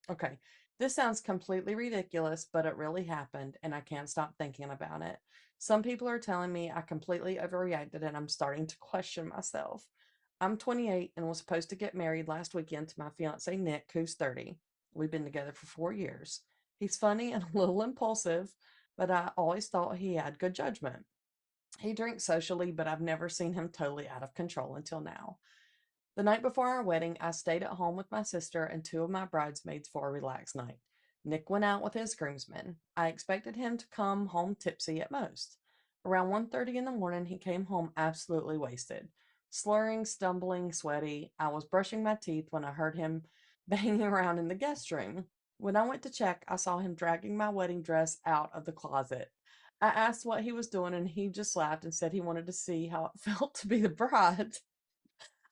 Okay, this sounds completely ridiculous, but it really happened, and I can't stop thinking about it. Some people are telling me I completely overreacted, and I'm starting to question myself. I'm 28 and was supposed to get married last weekend to my fiance, Nick, who's 30. We've been together for 4 years. He's funny and a little impulsive, but I always thought he had good judgment. He drinks socially, but I've never seen him totally out of control until now. The night before our wedding, I stayed at home with my sister and two of my bridesmaids for a relaxed night. Nick went out with his groomsmen. I expected him to come home tipsy at most. Around 1:30 in the morning, he came home absolutely wasted. Slurring, stumbling, sweaty. I was brushing my teeth when I heard him banging around in the guest room. When I went to check, I saw him dragging my wedding dress out of the closet. I asked what he was doing, and he just laughed and said he wanted to see how it felt to be the bride.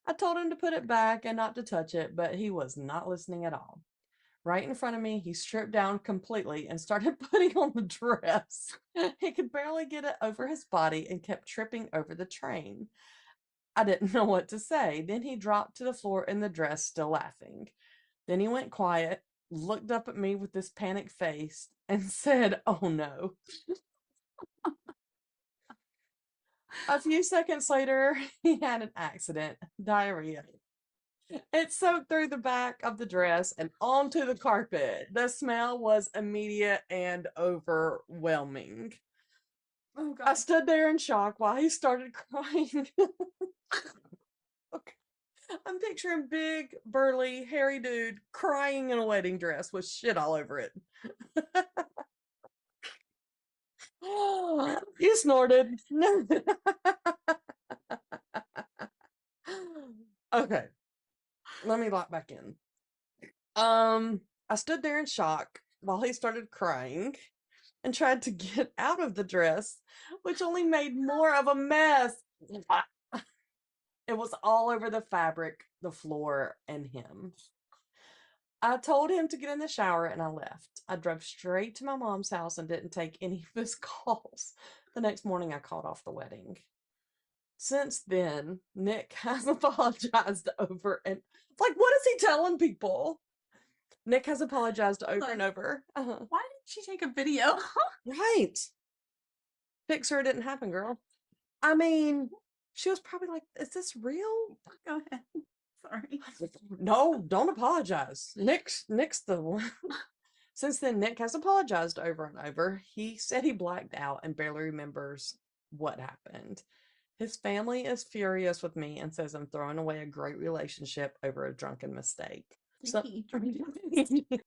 I told him to put it back and not to touch it, but he was not listening at all. Right in front of me, he stripped down completely and started putting on the dress. He could barely get it over his body and kept tripping over the train. I didn't know what to say. Then he dropped to the floor in the dress, still laughing. Then he went quiet, looked up at me with this panicked face, and said, "Oh no." A few seconds later, he had an accident, diarrhea. It soaked through the back of the dress and onto the carpet. The smell was immediate and overwhelming. Oh I God. stood there in shock while he started crying. Okay. I'm picturing big, burly, hairy dude crying in a wedding dress with shit all over it. You snorted. Okay, let me lock back in. I stood there in shock while he started crying and tried to get out of the dress, which only made more of a mess. It was all over the fabric, the floor, and him. I told him to get in the shower and I left. I drove straight to my mom's house and didn't take any of his calls. The next morning, I called off the wedding. Since then, Nick has apologized over and like, what is he telling people? Nick has apologized over and Like, over. why didn't she take a video? Right. Fix her, it didn't happen, girl. I mean, she was probably like, is this real? Go ahead. Sorry. No, don't apologize. Nick's the one. Since then, Nick has apologized over and over. He said he blacked out and barely remembers what happened. His family is furious with me and says I'm throwing away a great relationship over a drunken mistake. So,